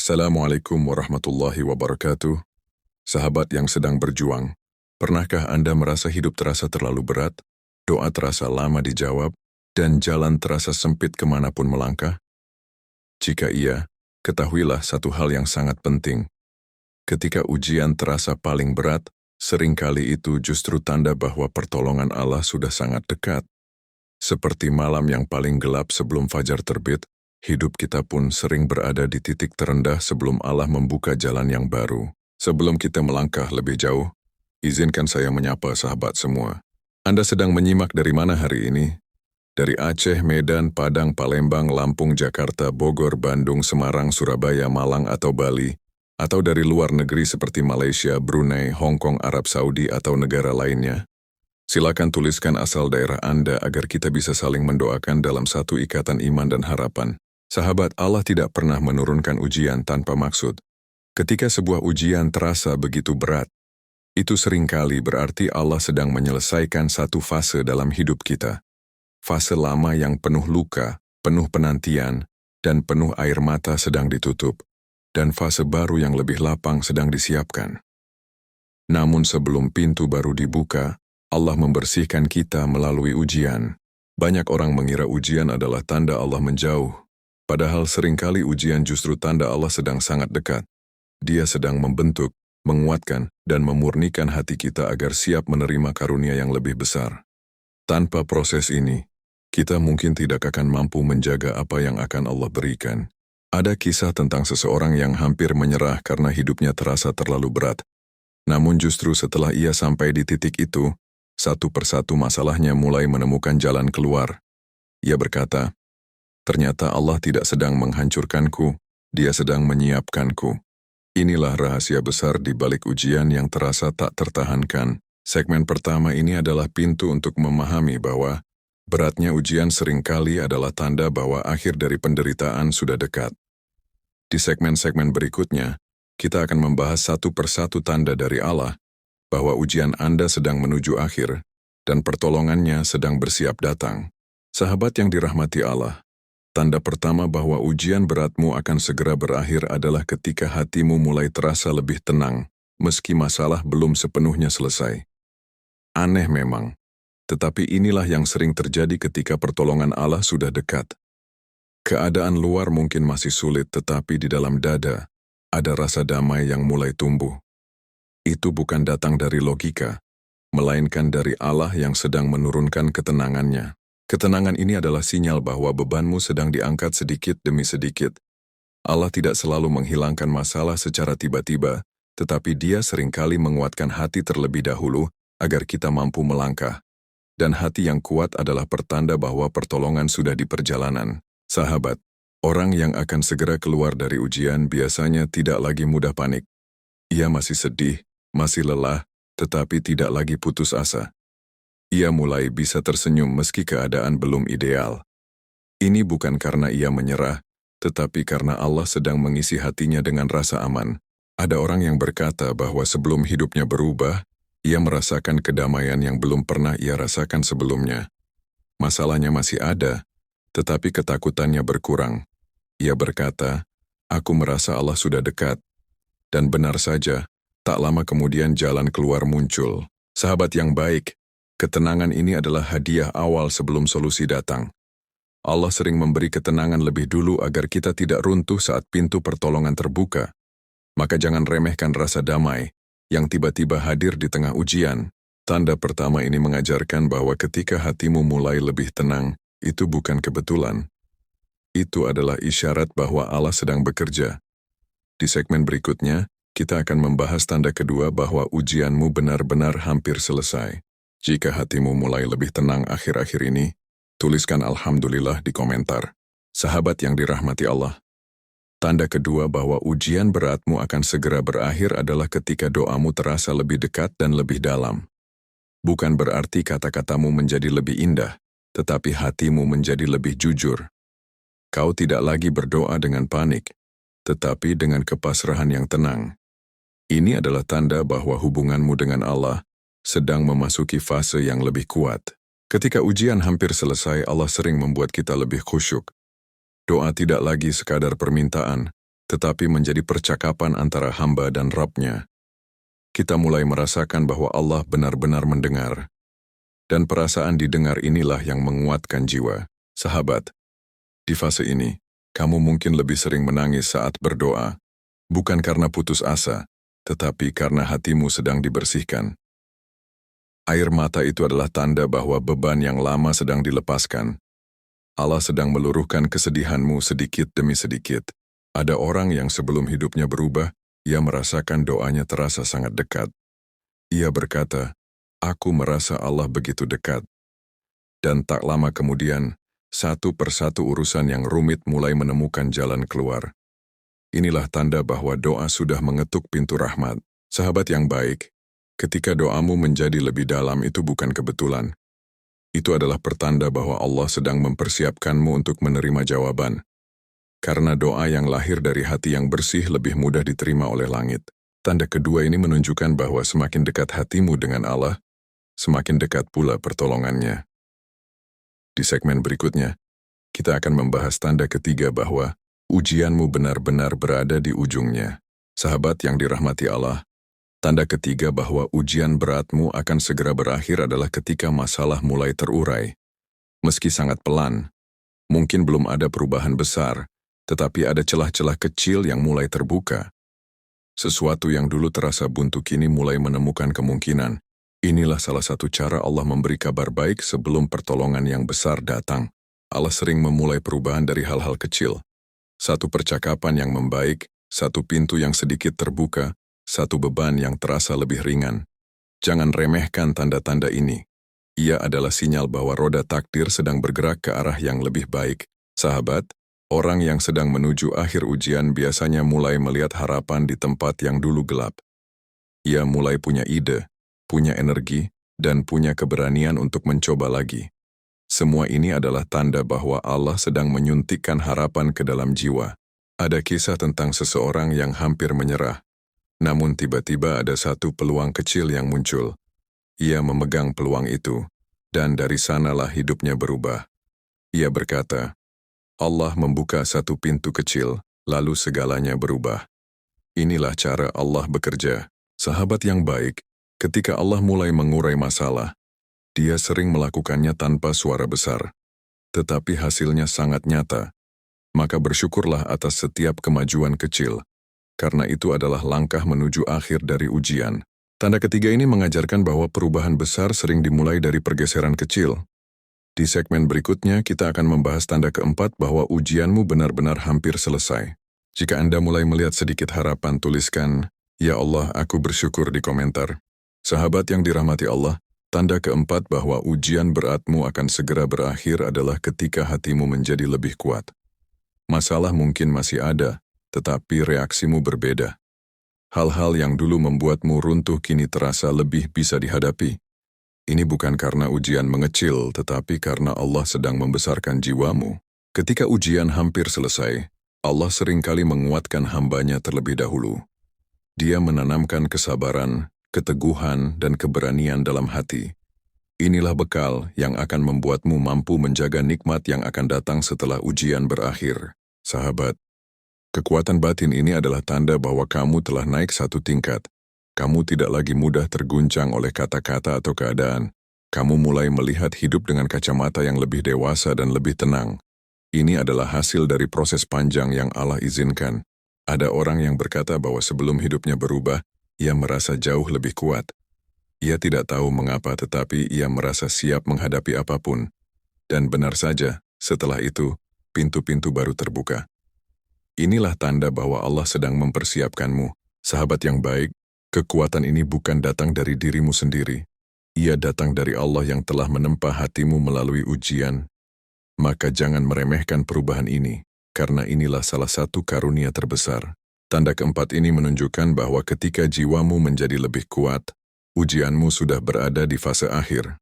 Assalamualaikum warahmatullahi wabarakatuh. Sahabat yang sedang berjuang, pernahkah Anda merasa hidup terasa terlalu berat, doa terasa lama dijawab, dan jalan terasa sempit kemanapun melangkah? Jika iya, ketahuilah satu hal yang sangat penting. Ketika ujian terasa paling berat, seringkali itu justru tanda bahwa pertolongan Allah sudah sangat dekat. Seperti malam yang paling gelap sebelum fajar terbit, hidup kita pun sering berada di titik terendah sebelum Allah membuka jalan yang baru. Sebelum kita melangkah lebih jauh, izinkan saya menyapa sahabat semua. Anda sedang menyimak dari mana hari ini? Dari Aceh, Medan, Padang, Palembang, Lampung, Jakarta, Bogor, Bandung, Semarang, Surabaya, Malang, atau Bali? Atau dari luar negeri seperti Malaysia, Brunei, Hong Kong, Arab Saudi, atau negara lainnya? Silakan tuliskan asal daerah Anda agar kita bisa saling mendoakan dalam satu ikatan iman dan harapan. Sahabat, Allah tidak pernah menurunkan ujian tanpa maksud. Ketika sebuah ujian terasa begitu berat, itu seringkali berarti Allah sedang menyelesaikan satu fase dalam hidup kita. Fase lama yang penuh luka, penuh penantian, dan penuh air mata sedang ditutup, dan fase baru yang lebih lapang sedang disiapkan. Namun sebelum pintu baru dibuka, Allah membersihkan kita melalui ujian. Banyak orang mengira ujian adalah tanda Allah menjauh, padahal seringkali ujian justru tanda Allah sedang sangat dekat. Dia sedang membentuk, menguatkan, dan memurnikan hati kita agar siap menerima karunia yang lebih besar. Tanpa proses ini, kita mungkin tidak akan mampu menjaga apa yang akan Allah berikan. Ada kisah tentang seseorang yang hampir menyerah karena hidupnya terasa terlalu berat. Namun justru setelah ia sampai di titik itu, satu persatu masalahnya mulai menemukan jalan keluar. Ia berkata, "Ternyata Allah tidak sedang menghancurkanku, Dia sedang menyiapkanku." Inilah rahasia besar di balik ujian yang terasa tak tertahankan. Segmen pertama ini adalah pintu untuk memahami bahwa beratnya ujian seringkali adalah tanda bahwa akhir dari penderitaan sudah dekat. Di segmen-segmen berikutnya, kita akan membahas satu persatu tanda dari Allah bahwa ujian Anda sedang menuju akhir dan pertolongannya sedang bersiap datang. Sahabat yang dirahmati Allah, tanda pertama bahwa ujian beratmu akan segera berakhir adalah ketika hatimu mulai terasa lebih tenang, meski masalah belum sepenuhnya selesai. Aneh memang, tetapi inilah yang sering terjadi ketika pertolongan Allah sudah dekat. Keadaan luar mungkin masih sulit, tetapi di dalam dada ada rasa damai yang mulai tumbuh. Itu bukan datang dari logika, melainkan dari Allah yang sedang menurunkan ketenangannya. Ketenangan ini adalah sinyal bahwa bebanmu sedang diangkat sedikit demi sedikit. Allah tidak selalu menghilangkan masalah secara tiba-tiba, tetapi Dia seringkali menguatkan hati terlebih dahulu agar kita mampu melangkah. Dan hati yang kuat adalah pertanda bahwa pertolongan sudah di perjalanan. Sahabat, orang yang akan segera keluar dari ujian biasanya tidak lagi mudah panik. Ia masih sedih, masih lelah, tetapi tidak lagi putus asa. Ia mulai bisa tersenyum meski keadaan belum ideal. Ini bukan karena ia menyerah, tetapi karena Allah sedang mengisi hatinya dengan rasa aman. Ada orang yang berkata bahwa sebelum hidupnya berubah, ia merasakan kedamaian yang belum pernah ia rasakan sebelumnya. Masalahnya masih ada, tetapi ketakutannya berkurang. Ia berkata, "Aku merasa Allah sudah dekat." Dan benar saja, tak lama kemudian jalan keluar muncul. Sahabat yang baik, ketenangan ini adalah hadiah awal sebelum solusi datang. Allah sering memberi ketenangan lebih dulu agar kita tidak runtuh saat pintu pertolongan terbuka. Maka jangan remehkan rasa damai yang tiba-tiba hadir di tengah ujian. Tanda pertama ini mengajarkan bahwa ketika hatimu mulai lebih tenang, itu bukan kebetulan. Itu adalah isyarat bahwa Allah sedang bekerja. Di segmen berikutnya, kita akan membahas tanda kedua bahwa ujianmu benar-benar hampir selesai. Jika hatimu mulai lebih tenang akhir-akhir ini, tuliskan Alhamdulillah di komentar. Sahabat yang dirahmati Allah. Tanda kedua bahwa ujian beratmu akan segera berakhir adalah ketika doamu terasa lebih dekat dan lebih dalam. Bukan berarti kata-katamu menjadi lebih indah, tetapi hatimu menjadi lebih jujur. Kau tidak lagi berdoa dengan panik, tetapi dengan kepasrahan yang tenang. Ini adalah tanda bahwa hubunganmu dengan Allah sedang memasuki fase yang lebih kuat. Ketika ujian hampir selesai, Allah sering membuat kita lebih khusyuk. Doa tidak lagi sekadar permintaan, tetapi menjadi percakapan antara hamba dan Rabb-Nya. Kita mulai merasakan bahwa Allah benar-benar mendengar. Dan perasaan didengar inilah yang menguatkan jiwa. Sahabat, di fase ini, kamu mungkin lebih sering menangis saat berdoa, bukan karena putus asa, tetapi karena hatimu sedang dibersihkan. Air mata itu adalah tanda bahwa beban yang lama sedang dilepaskan. Allah sedang meluruhkan kesedihanmu sedikit demi sedikit. Ada orang yang sebelum hidupnya berubah, ia merasakan doanya terasa sangat dekat. Ia berkata, "Aku merasa Allah begitu dekat." Dan tak lama kemudian, satu persatu urusan yang rumit mulai menemukan jalan keluar. Inilah tanda bahwa doa sudah mengetuk pintu rahmat. Sahabat yang baik, ketika doamu menjadi lebih dalam itu bukan kebetulan. Itu adalah pertanda bahwa Allah sedang mempersiapkanmu untuk menerima jawaban. Karena doa yang lahir dari hati yang bersih lebih mudah diterima oleh langit. Tanda kedua ini menunjukkan bahwa semakin dekat hatimu dengan Allah, semakin dekat pula pertolongannya. Di segmen berikutnya, kita akan membahas tanda ketiga bahwa ujianmu benar-benar berada di ujungnya. Sahabat yang dirahmati Allah, tanda ketiga bahwa ujian beratmu akan segera berakhir adalah ketika masalah mulai terurai. Meski sangat pelan, mungkin belum ada perubahan besar, tetapi ada celah-celah kecil yang mulai terbuka. Sesuatu yang dulu terasa buntu kini mulai menemukan kemungkinan. Inilah salah satu cara Allah memberi kabar baik sebelum pertolongan yang besar datang. Allah sering memulai perubahan dari hal-hal kecil. Satu percakapan yang membaik, satu pintu yang sedikit terbuka, satu beban yang terasa lebih ringan. Jangan remehkan tanda-tanda ini. Ia adalah sinyal bahwa roda takdir sedang bergerak ke arah yang lebih baik. Sahabat, orang yang sedang menuju akhir ujian biasanya mulai melihat harapan di tempat yang dulu gelap. Ia mulai punya ide, punya energi, dan punya keberanian untuk mencoba lagi. Semua ini adalah tanda bahwa Allah sedang menyuntikkan harapan ke dalam jiwa. Ada kisah tentang seseorang yang hampir menyerah. Namun tiba-tiba ada satu peluang kecil yang muncul. Ia memegang peluang itu, dan dari sanalah hidupnya berubah. Ia berkata, Allah membuka satu pintu kecil, lalu segalanya berubah. Inilah cara Allah bekerja. Sahabat yang baik, ketika Allah mulai mengurai masalah, Dia sering melakukannya tanpa suara besar. Tetapi hasilnya sangat nyata. Maka bersyukurlah atas setiap kemajuan kecil, karena itu adalah langkah menuju akhir dari ujian. Tanda ketiga ini mengajarkan bahwa perubahan besar sering dimulai dari pergeseran kecil. Di segmen berikutnya, kita akan membahas tanda keempat bahwa ujianmu benar-benar hampir selesai. Jika Anda mulai melihat sedikit harapan, tuliskan, "Ya Allah, aku bersyukur" di komentar. Sahabat yang dirahmati Allah, tanda keempat bahwa ujian beratmu akan segera berakhir adalah ketika hatimu menjadi lebih kuat. Masalah mungkin masih ada, tetapi reaksimu berbeda. Hal-hal yang dulu membuatmu runtuh kini terasa lebih bisa dihadapi. Ini bukan karena ujian mengecil, tetapi karena Allah sedang membesarkan jiwamu. Ketika ujian hampir selesai, Allah seringkali menguatkan hamba-Nya terlebih dahulu. Dia menanamkan kesabaran, keteguhan, dan keberanian dalam hati. Inilah bekal yang akan membuatmu mampu menjaga nikmat yang akan datang setelah ujian berakhir. Sahabat, kekuatan batin ini adalah tanda bahwa kamu telah naik satu tingkat. Kamu tidak lagi mudah terguncang oleh kata-kata atau keadaan. Kamu mulai melihat hidup dengan kacamata yang lebih dewasa dan lebih tenang. Ini adalah hasil dari proses panjang yang Allah izinkan. Ada orang yang berkata bahwa sebelum hidupnya berubah, ia merasa jauh lebih kuat. Ia tidak tahu mengapa, tetapi ia merasa siap menghadapi apapun. Dan benar saja, setelah itu, pintu-pintu baru terbuka. Inilah tanda bahwa Allah sedang mempersiapkanmu. Sahabat yang baik, kekuatan ini bukan datang dari dirimu sendiri. Ia datang dari Allah yang telah menempa hatimu melalui ujian. Maka jangan meremehkan perubahan ini, karena inilah salah satu karunia terbesar. Tanda keempat ini menunjukkan bahwa ketika jiwamu menjadi lebih kuat, ujianmu sudah berada di fase akhir.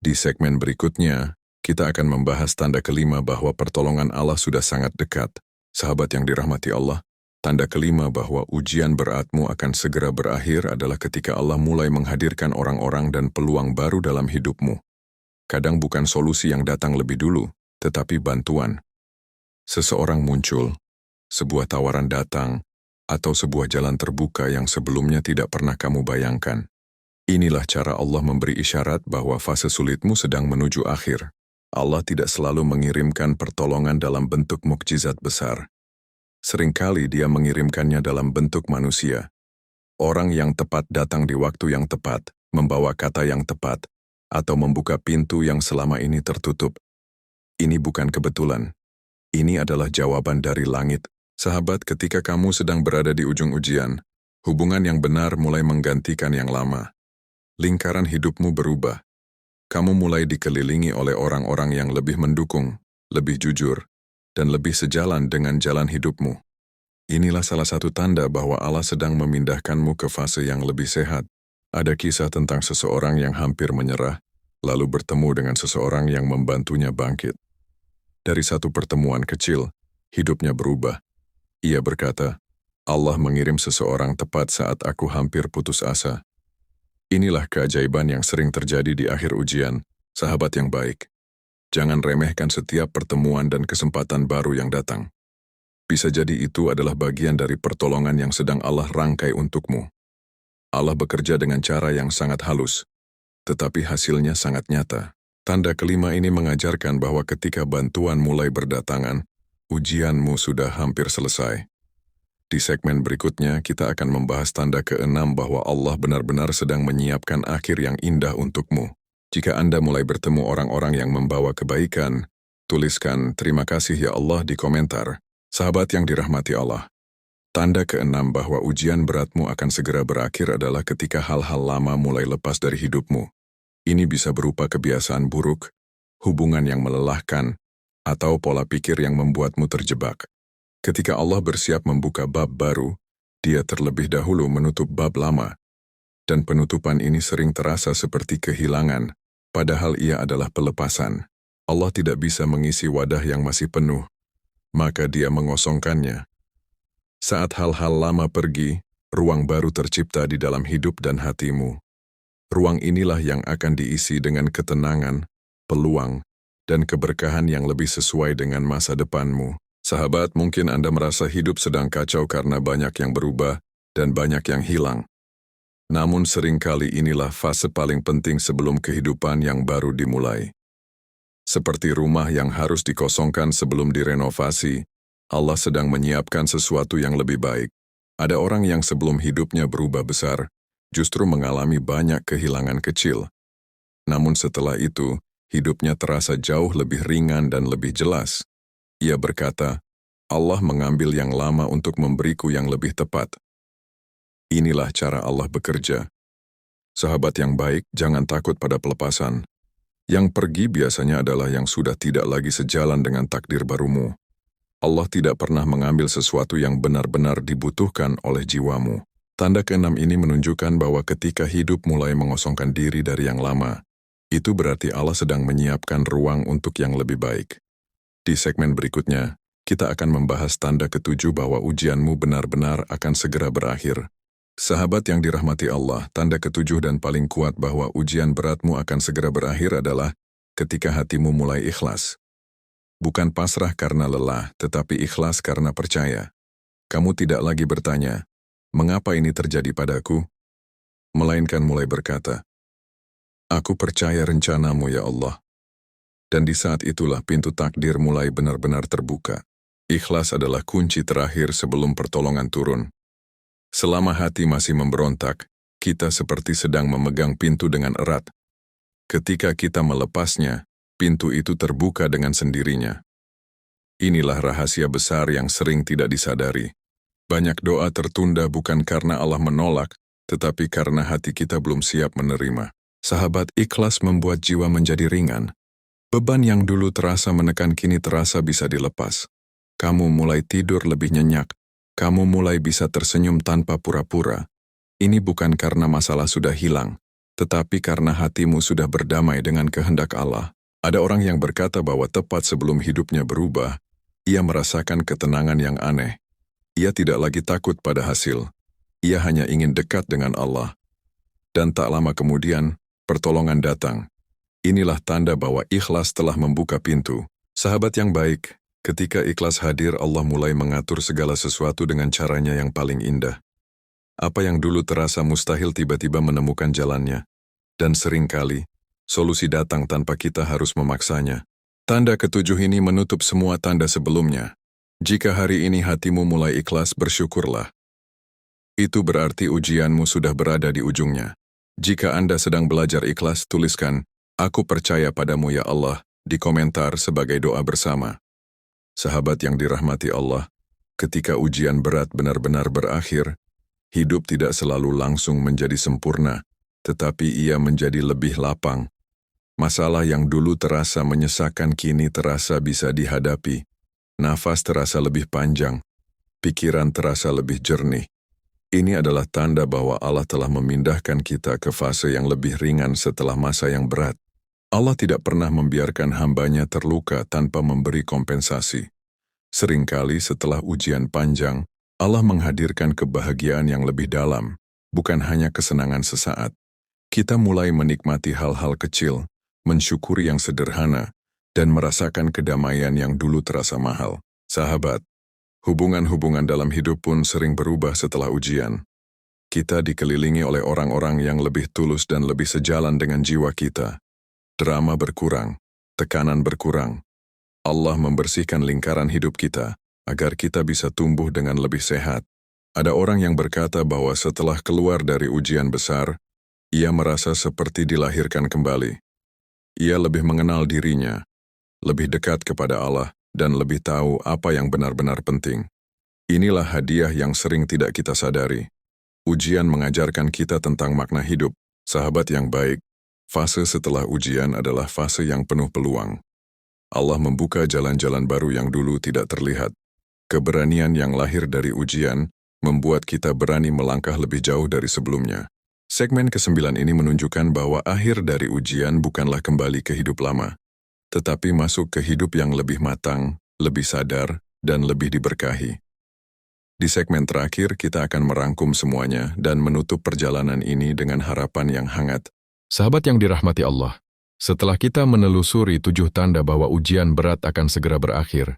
Di segmen berikutnya, kita akan membahas tanda kelima bahwa pertolongan Allah sudah sangat dekat. Sahabat yang dirahmati Allah, tanda kelima bahwa ujian beratmu akan segera berakhir adalah ketika Allah mulai menghadirkan orang-orang dan peluang baru dalam hidupmu. Kadang bukan solusi yang datang lebih dulu, tetapi bantuan. Seseorang muncul, sebuah tawaran datang, atau sebuah jalan terbuka yang sebelumnya tidak pernah kamu bayangkan. Inilah cara Allah memberi isyarat bahwa fase sulitmu sedang menuju akhir. Allah tidak selalu mengirimkan pertolongan dalam bentuk mukjizat besar. Seringkali Dia mengirimkannya dalam bentuk manusia. Orang yang tepat datang di waktu yang tepat, membawa kata yang tepat, atau membuka pintu yang selama ini tertutup. Ini bukan kebetulan. Ini adalah jawaban dari langit. Sahabat, ketika kamu sedang berada di ujung ujian, hubungan yang benar mulai menggantikan yang lama. Lingkaran hidupmu berubah. Kamu mulai dikelilingi oleh orang-orang yang lebih mendukung, lebih jujur, dan lebih sejalan dengan jalan hidupmu. Inilah salah satu tanda bahwa Allah sedang memindahkanmu ke fase yang lebih sehat. Ada kisah tentang seseorang yang hampir menyerah, lalu bertemu dengan seseorang yang membantunya bangkit. Dari satu pertemuan kecil, hidupnya berubah. Ia berkata, Allah mengirim seseorang tepat saat aku hampir putus asa. Inilah keajaiban yang sering terjadi di akhir ujian, sahabat yang baik. Jangan remehkan setiap pertemuan dan kesempatan baru yang datang. Bisa jadi itu adalah bagian dari pertolongan yang sedang Allah rangkai untukmu. Allah bekerja dengan cara yang sangat halus, tetapi hasilnya sangat nyata. Tanda kelima ini mengajarkan bahwa ketika bantuan mulai berdatangan, ujianmu sudah hampir selesai. Di segmen berikutnya, kita akan membahas tanda keenam bahwa Allah benar-benar sedang menyiapkan akhir yang indah untukmu. Jika Anda mulai bertemu orang-orang yang membawa kebaikan, tuliskan terima kasih ya Allah di komentar. Sahabat yang dirahmati Allah. Tanda keenam bahwa ujian beratmu akan segera berakhir adalah ketika hal-hal lama mulai lepas dari hidupmu. Ini bisa berupa kebiasaan buruk, hubungan yang melelahkan, atau pola pikir yang membuatmu terjebak. Ketika Allah bersiap membuka bab baru, Dia terlebih dahulu menutup bab lama. Dan penutupan ini sering terasa seperti kehilangan, padahal ia adalah pelepasan. Allah tidak bisa mengisi wadah yang masih penuh, maka Dia mengosongkannya. Saat hal-hal lama pergi, ruang baru tercipta di dalam hidup dan hatimu. Ruang inilah yang akan diisi dengan ketenangan, peluang, dan keberkahan yang lebih sesuai dengan masa depanmu. Sahabat, mungkin Anda merasa hidup sedang kacau karena banyak yang berubah dan banyak yang hilang. Namun seringkali inilah fase paling penting sebelum kehidupan yang baru dimulai. Seperti rumah yang harus dikosongkan sebelum direnovasi, Allah sedang menyiapkan sesuatu yang lebih baik. Ada orang yang sebelum hidupnya berubah besar, justru mengalami banyak kehilangan kecil. Namun setelah itu, hidupnya terasa jauh lebih ringan dan lebih jelas. Ia berkata, Allah mengambil yang lama untuk memberiku yang lebih tepat. Inilah cara Allah bekerja. Sahabat yang baik, jangan takut pada pelepasan. Yang pergi biasanya adalah yang sudah tidak lagi sejalan dengan takdir barumu. Allah tidak pernah mengambil sesuatu yang benar-benar dibutuhkan oleh jiwamu. Tanda keenam ini menunjukkan bahwa ketika hidup mulai mengosongkan diri dari yang lama, itu berarti Allah sedang menyiapkan ruang untuk yang lebih baik. Di segmen berikutnya, kita akan membahas tanda ketujuh bahwa ujianmu benar-benar akan segera berakhir. Sahabat yang dirahmati Allah, tanda ketujuh dan paling kuat bahwa ujian beratmu akan segera berakhir adalah ketika hatimu mulai ikhlas. Bukan pasrah karena lelah, tetapi ikhlas karena percaya. Kamu tidak lagi bertanya, mengapa ini terjadi padaku? Melainkan mulai berkata, aku percaya rencanamu ya Allah. Dan di saat itulah pintu takdir mulai benar-benar terbuka. Ikhlas adalah kunci terakhir sebelum pertolongan turun. Selama hati masih memberontak, kita seperti sedang memegang pintu dengan erat. Ketika kita melepasnya, pintu itu terbuka dengan sendirinya. Inilah rahasia besar yang sering tidak disadari. Banyak doa tertunda bukan karena Allah menolak, tetapi karena hati kita belum siap menerima. Sahabat, ikhlas membuat jiwa menjadi ringan. Beban yang dulu terasa menekan kini terasa bisa dilepas. Kamu mulai tidur lebih nyenyak. Kamu mulai bisa tersenyum tanpa pura-pura. Ini bukan karena masalah sudah hilang, tetapi karena hatimu sudah berdamai dengan kehendak Allah. Ada orang yang berkata bahwa tepat sebelum hidupnya berubah, ia merasakan ketenangan yang aneh. Ia tidak lagi takut pada hasil. Ia hanya ingin dekat dengan Allah. Dan tak lama kemudian, pertolongan datang. Inilah tanda bahwa ikhlas telah membuka pintu. Sahabat yang baik, Ketika ikhlas hadir, Allah mulai mengatur segala sesuatu dengan caranya yang paling indah. Apa yang dulu terasa mustahil tiba-tiba menemukan jalannya. Dan seringkali, solusi datang tanpa kita harus memaksanya. Tanda ketujuh ini menutup semua tanda sebelumnya. Jika hari ini hatimu mulai ikhlas, bersyukurlah. Itu berarti ujianmu sudah berada di ujungnya. Jika Anda sedang belajar ikhlas, tuliskan, "Aku percaya padamu ya Allah," di komentar sebagai doa bersama. Sahabat yang dirahmati Allah, ketika ujian berat benar-benar berakhir, hidup tidak selalu langsung menjadi sempurna, tetapi ia menjadi lebih lapang. Masalah yang dulu terasa menyesakan kini terasa bisa dihadapi. Nafas terasa lebih panjang, pikiran terasa lebih jernih. Ini adalah tanda bahwa Allah telah memindahkan kita ke fase yang lebih ringan setelah masa yang berat. Allah tidak pernah membiarkan hambanya terluka tanpa memberi kompensasi. Seringkali setelah ujian panjang, Allah menghadirkan kebahagiaan yang lebih dalam, bukan hanya kesenangan sesaat. Kita mulai menikmati hal-hal kecil, mensyukuri yang sederhana, dan merasakan kedamaian yang dulu terasa mahal. Sahabat, hubungan-hubungan dalam hidup pun sering berubah setelah ujian. Kita dikelilingi oleh orang-orang yang lebih tulus dan lebih sejalan dengan jiwa kita. Drama berkurang, tekanan berkurang. Allah membersihkan lingkaran hidup kita, agar kita bisa tumbuh dengan lebih sehat. Ada orang yang berkata bahwa setelah keluar dari ujian besar, ia merasa seperti dilahirkan kembali. Ia lebih mengenal dirinya, lebih dekat kepada Allah, dan lebih tahu apa yang benar-benar penting. Inilah hadiah yang sering tidak kita sadari. Ujian mengajarkan kita tentang makna hidup. Sahabat yang baik, fase setelah ujian adalah fase yang penuh peluang. Allah membuka jalan-jalan baru yang dulu tidak terlihat. Keberanian yang lahir dari ujian membuat kita berani melangkah lebih jauh dari sebelumnya. Segmen ke-9 ini menunjukkan bahwa akhir dari ujian bukanlah kembali ke hidup lama, tetapi masuk ke hidup yang lebih matang, lebih sadar, dan lebih diberkahi. Di segmen terakhir, kita akan merangkum semuanya dan menutup perjalanan ini dengan harapan yang hangat. Sahabat yang dirahmati Allah, setelah kita menelusuri 7 tanda bahwa ujian berat akan segera berakhir,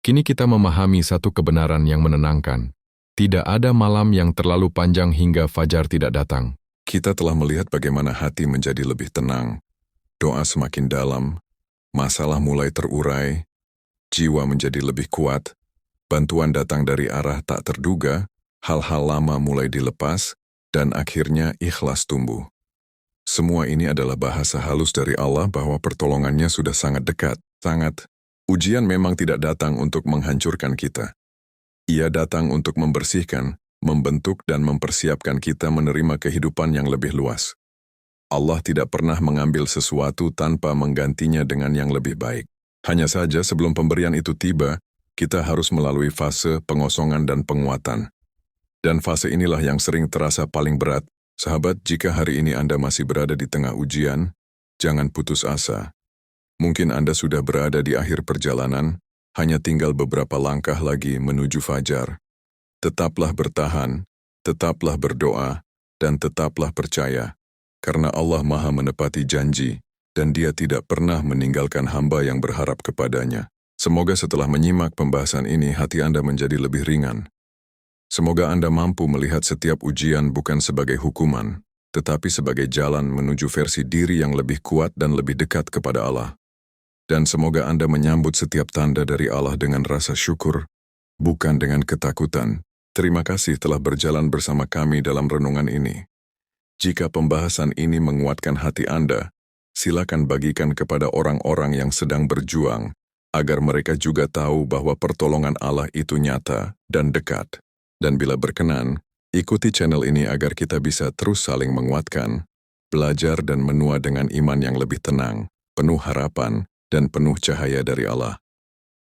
kini kita memahami satu kebenaran yang menenangkan. Tidak ada malam yang terlalu panjang hingga fajar tidak datang. Kita telah melihat bagaimana hati menjadi lebih tenang, doa semakin dalam, masalah mulai terurai, jiwa menjadi lebih kuat, bantuan datang dari arah tak terduga, hal-hal lama mulai dilepas, dan akhirnya ikhlas tumbuh. Semua ini adalah bahasa halus dari Allah bahwa pertolongannya sudah sangat dekat, sangat. Ujian memang tidak datang untuk menghancurkan kita. Ia datang untuk membersihkan, membentuk dan mempersiapkan kita menerima kehidupan yang lebih luas. Allah tidak pernah mengambil sesuatu tanpa menggantinya dengan yang lebih baik. Hanya saja sebelum pemberian itu tiba, kita harus melalui fase pengosongan dan penguatan. Dan fase inilah yang sering terasa paling berat. Sahabat, jika hari ini Anda masih berada di tengah ujian, jangan putus asa. Mungkin Anda sudah berada di akhir perjalanan, hanya tinggal beberapa langkah lagi menuju fajar. Tetaplah bertahan, tetaplah berdoa, dan tetaplah percaya, karena Allah Maha menepati janji, dan Dia tidak pernah meninggalkan hamba yang berharap kepadanya. Semoga setelah menyimak pembahasan ini, hati Anda menjadi lebih ringan. Semoga Anda mampu melihat setiap ujian bukan sebagai hukuman, tetapi sebagai jalan menuju versi diri yang lebih kuat dan lebih dekat kepada Allah. Dan semoga Anda menyambut setiap tanda dari Allah dengan rasa syukur, bukan dengan ketakutan. Terima kasih telah berjalan bersama kami dalam renungan ini. Jika pembahasan ini menguatkan hati Anda, silakan bagikan kepada orang-orang yang sedang berjuang, agar mereka juga tahu bahwa pertolongan Allah itu nyata dan dekat. Dan bila berkenan, ikuti channel ini agar kita bisa terus saling menguatkan, belajar dan menua dengan iman yang lebih tenang, penuh harapan, dan penuh cahaya dari Allah.